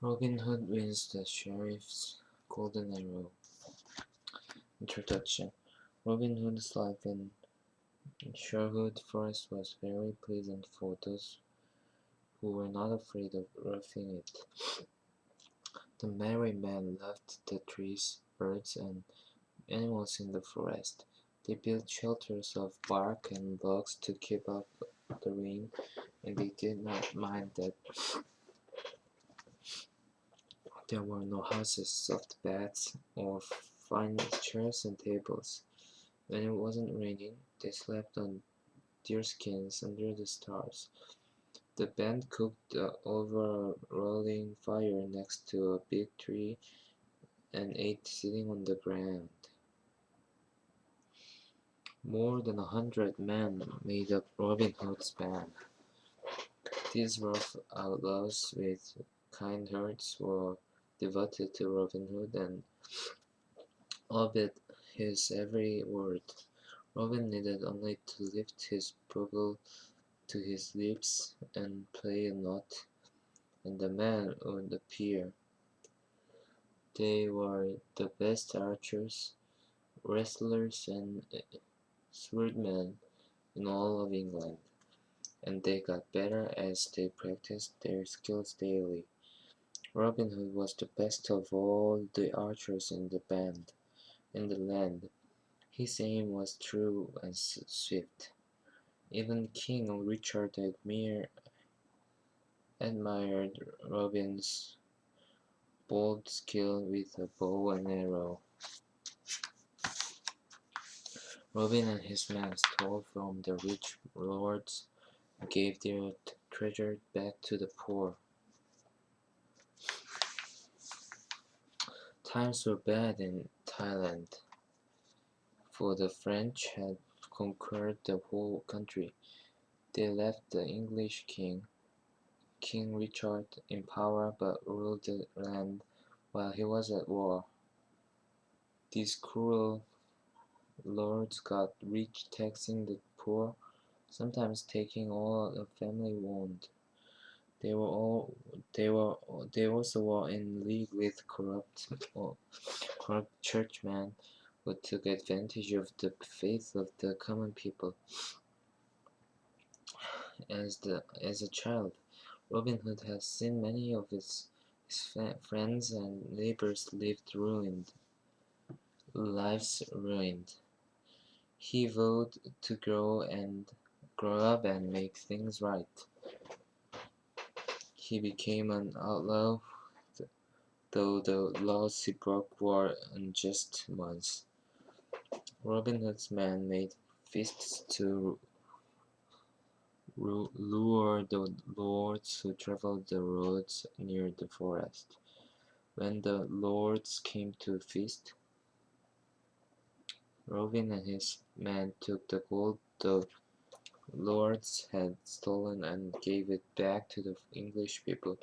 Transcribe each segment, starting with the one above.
Robin Hood wins the sheriff's golden arrow. Introduction. Robin Hood's life in Sherwood Forest was very pleasant for those who were not afraid of roughing it. The merry men loved the trees, birds, and animals in the forest. They built shelters of bark and logs to keep out the rain, and they did not mind that there were no houses, soft beds, or fine chairs and tables. When it wasn't raining, they slept on deerskins under the stars. The band cooked over a rolling fire next to a big tree and ate sitting on the ground. More than 100 men made up Robin Hood's band. These rough outlaws with kind hearts were devoted to Robin Hood and obeyed his every word. Robin needed only to lift his bugle to his lips and play a note, and the men would appear. They were the best archers, wrestlers, and swordmen in all of England, and they got better as they practiced their skills daily. Robin Hood was the best of all the archers in the land. His aim was true and swift. Even King Richard admired Robin's bold skill with a bow and arrow. Robin and his men stole from the rich lords and gave their treasure back to the poor. Times were bad in Thailand, for the French had conquered the whole country. They left the English king, King Richard, in power but ruled the land while he was at war. These cruel lords got rich taxing the poor, sometimes taking all the family owned. They also were in league with corrupt churchmen who took advantage of the faith of the common people. As a child, Robin Hood had seen many of his friends and neighbors lives ruined. He vowed to grow up and make things right. He became an outlaw, though the laws he broke were unjust ones. Robin Hood's men made feasts to lure the lords who traveled the roads near the forest. When the lords came to feast, Robin and his men took the gold the lords had stolen and gave it back to the English people.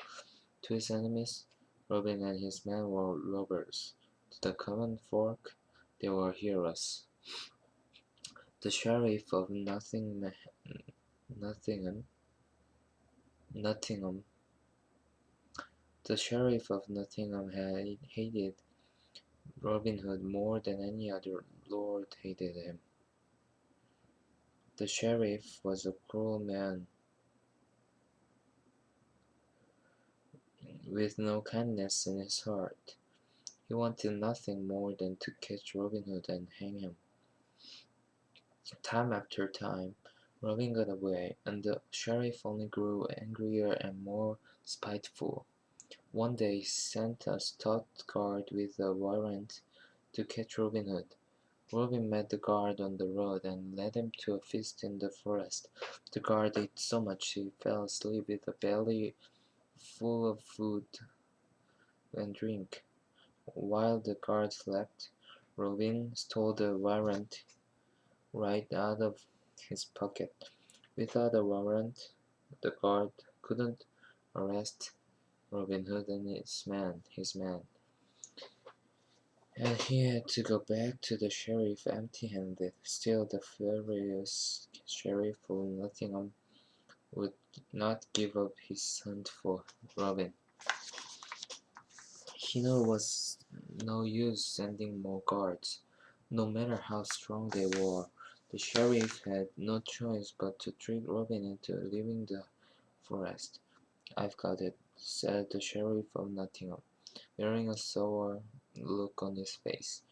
To his enemies, Robin and his men were robbers. To the common folk, they were heroes. The sheriff of Nottingham The sheriff of Nottingham hated Robin Hood more than any other lord hated him. The sheriff was a cruel man with no kindness in his heart. He wanted nothing more than to catch Robin Hood and hang him. Time after time, Robin got away, and the sheriff only grew angrier and more spiteful. One day he sent a stout guard with a warrant to catch Robin Hood. Robin met the guard on the road and led him to a feast in the forest. The guard ate so much he fell asleep with a belly full of food and drink. While the guard slept, Robin stole the warrant right out of his pocket. Without a warrant, the guard couldn't arrest Robin Hood and his man, and he had to go back to the sheriff empty-handed. Still, the furious sheriff of Nottingham would not give up his hunt for Robin. He knew it was no use sending more guards, no matter how strong they were. The sheriff had no choice but to trick Robin into leaving the forest. "I've got it," said the sheriff of Nottingham, wearing a sour look on his face.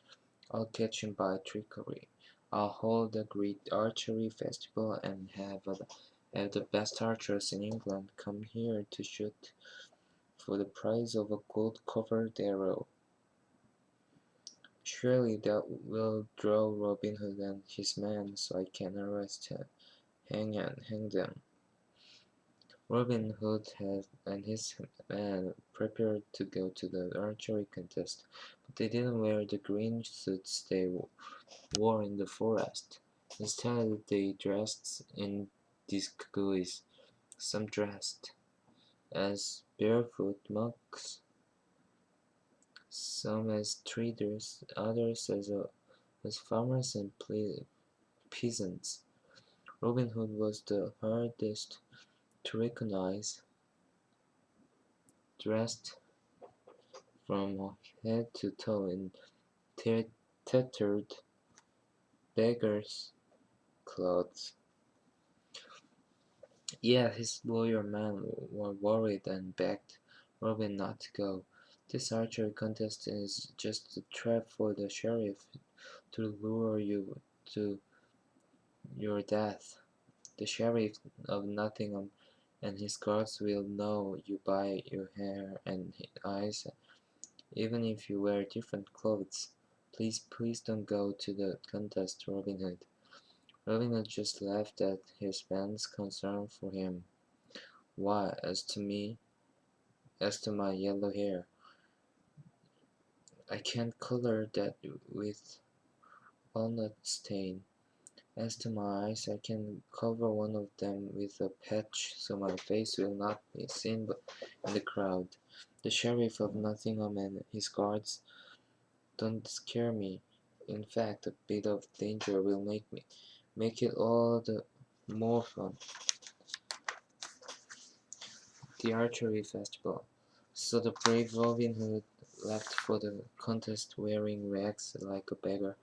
"I'll catch him by trickery. I'll hold a great archery festival and have the best archers in England come here to shoot for the price of a gold-covered arrow. Surely that will draw Robin Hood and his men, so I can arrest him, hang them." Robin Hood and his men prepared to go to the archery contest, but they didn't wear the green suits they wore in the forest. Instead, they dressed in disguise. Some dressed as barefoot monks, some as traders, others as farmers and peasants. Robin Hood was the hardest to recognize, dressed from head to toe in tattered beggar's clothes. Yet his loyal men were worried and begged Robin not to go. "This archery contest is just a trap for the sheriff to lure you to your death. The sheriff of Nottingham and his guards will know you by your hair and eyes, even if you wear different clothes. Please, please don't go to the contest, Robin Hood." Robin Hood just laughed at his men's concern for him. "Why, as to my yellow hair, I can't color that with walnut stain. As to my eyes, I can cover one of them with a patch so my face will not be seen in the crowd. The sheriff of Nottingham and his guards don't scare me. In fact, a bit of danger will make it all the more fun." The archery festival. So the brave Robin Hood left for the contest wearing rags like a beggar.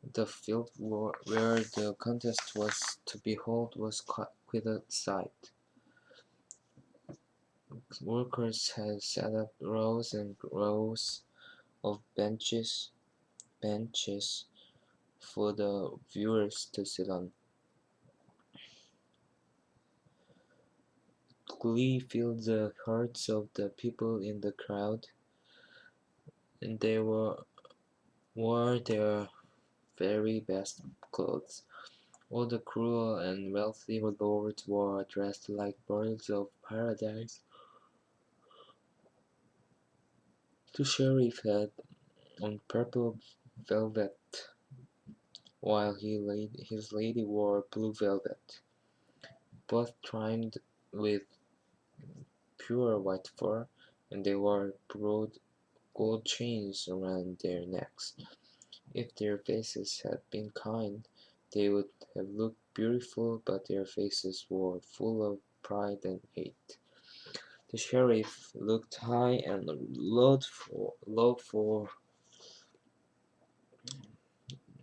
The field where the contest was to be held was quite a sight. Workers had set up rows and rows of benches for the viewers to sit on. Glee filled the hearts of the people in the crowd, and they wore their very best clothes. All the cruel and wealthy lords were dressed like birds of paradise. The sheriff had on purple velvet, while his lady wore blue velvet, both trimmed with pure white fur, and they wore broad gold chains around their necks. If their faces had been kind, they would have looked beautiful, but their faces were full of pride and hate. The sheriff looked high and low for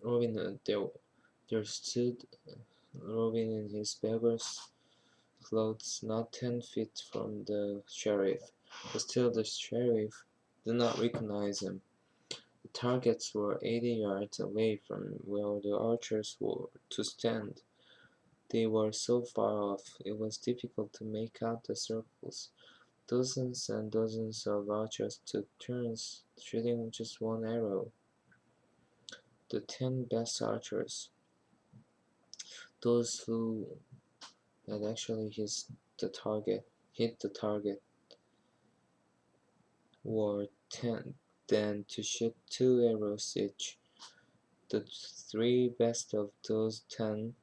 Robin. There stood Robin in his beggar's clothes, not 10 feet from the sheriff, but still the sheriff did not recognize him. The targets were 80 yards away from where the archers were to stand. They were so far off, it was difficult to make out the circles. Dozens and dozens of archers took turns shooting just one arrow. The 10 best archers, those who had actually hit the target, were 10 then to shoot 2 arrows each. The 3 best of those 10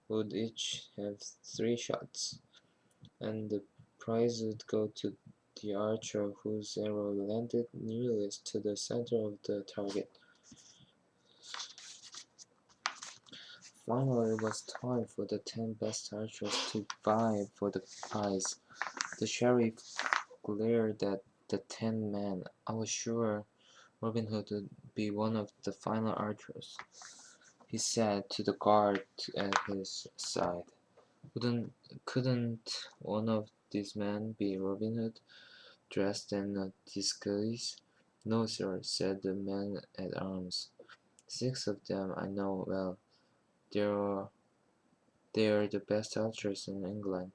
would each have 3 shots, and the prize would go to the archer whose arrow landed nearest to the center of the target. Finally, it was time for the 10 best archers to vie for the prize. The sheriff glared at the 10 men. I was sure Robin Hood would be one of the final archers, he said to the guard at his side. Couldn't one of these men be Robin Hood, dressed in a disguise? No, sir, said the man at arms. 6 of them I know well. They are the best archers in England.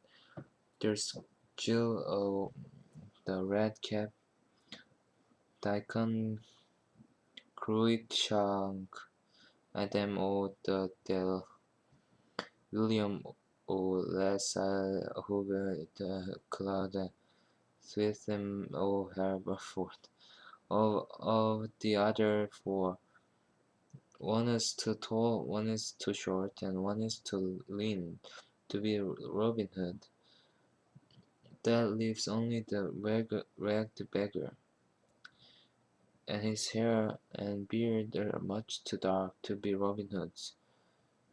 There's Jill o' the Red Cap, Dickon Cruikshank, Adam o' the Dell, William o' Lasalle Hoover the Cloud, Switham o' Haverford. Of the other 4, one is too tall, one is too short, and one is too lean to be Robin Hood. That leaves only the ragged beggar, and his hair and beard are much too dark to be Robin Hood's,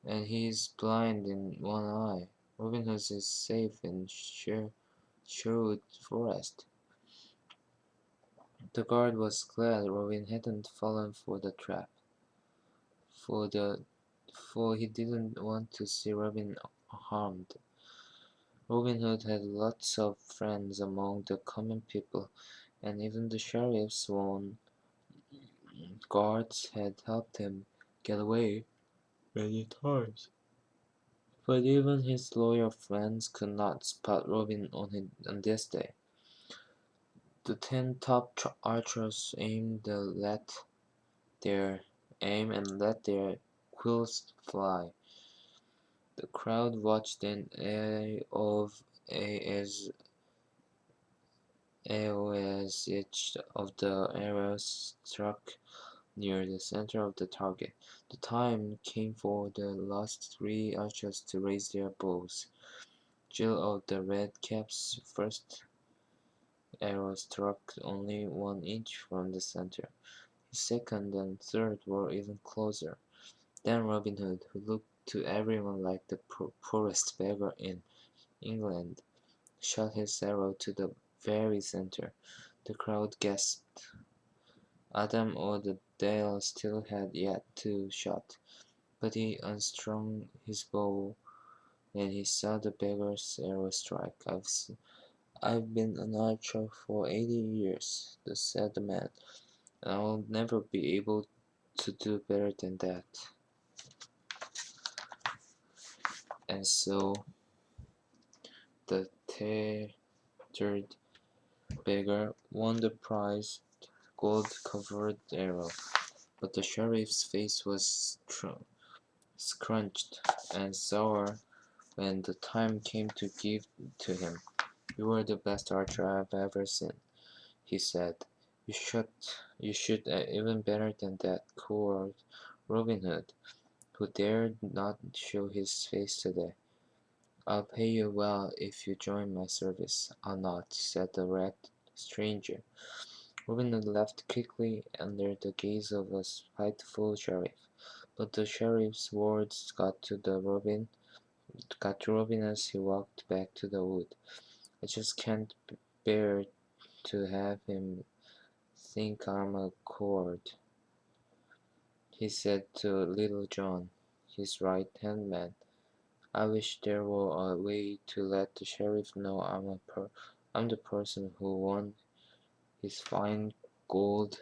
and he is blind in one eye. Robin Hood is safe in Sherwood Forest. The guard was glad Robin hadn't fallen for the trap, for he didn't want to see Robin harmed. Robin Hood had lots of friends among the common people, and even the sheriff's own guards had helped him get away many times. But even his loyal friends could not spot Robin on this day. The 10 top archers aimed and let their quills fly. The crowd watched in awe as each of the arrows struck near the center of the target. The time came for the last 3 archers to raise their bows. Jill of the Red Cap's first arrow struck only 1 inch from the center. His second and third were even closer. Then Robin Hood, who looked to everyone like the poorest beggar in England, shot his arrow to the very center. The crowd gasped. Adam o' the Dale still had yet to shot, but he unstrung his bow and he saw the beggar's arrow strike. I've been an archer for 80 years, said the man, and I'll never be able to do better than that. And so the third beggar won the prized gold-covered arrow, but the sheriff's face was scrunched and sour when the time came to give to him. "You are the best archer I've ever seen," he said. You shoot even better than that coward Robin Hood, who dared not show his face today. "I'll pay you well if you join my service." "I'll not," said the ragged stranger. Robin Hood left quickly under the gaze of a spiteful sheriff, but the sheriff's words got to Robin as he walked back to the wood. "I just can't bear to have him think I'm a coward," he said to Little John, his right-hand man. "I wish there were a way to let the sheriff know I'm the person who won his fine gold-covered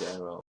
arrow."